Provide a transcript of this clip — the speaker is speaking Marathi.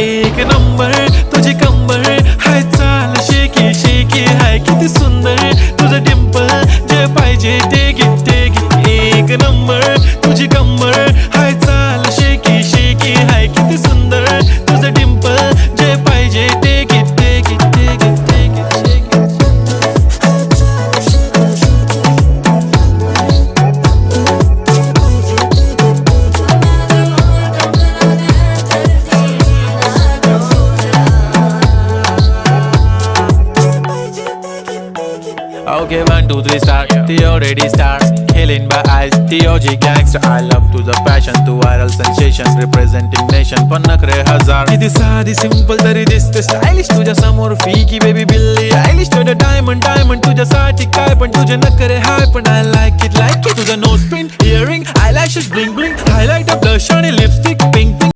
एक नंबर तुझी कंबर हाय चाल शेकी शेकी हाय किती सुंदर तुझं डिंपल जे पाहिजे ते घे एक नंबर तुझी कंबर हाय चाल शेकी शेकी हाय किती सुंदर तुझं डिंपल जे पाहिजे ते घे Okay, 1, 2, 3 start. The already start. Killing by eyes. The OG gangster. I love to the passion, to viral sensation, representing nation. पण नखरे हजार. किती साधी simple तरी दिसते stylish. तुझ्या समोर फीकी baby बिल्ली आयलिश. तुझं diamond तुझ्यासाठी काय पण तुझे नखरे हाय पण I like it. तुझं nose pin, earring, eyelashes bling bling, highlight of blush आणि lipstick pink pink.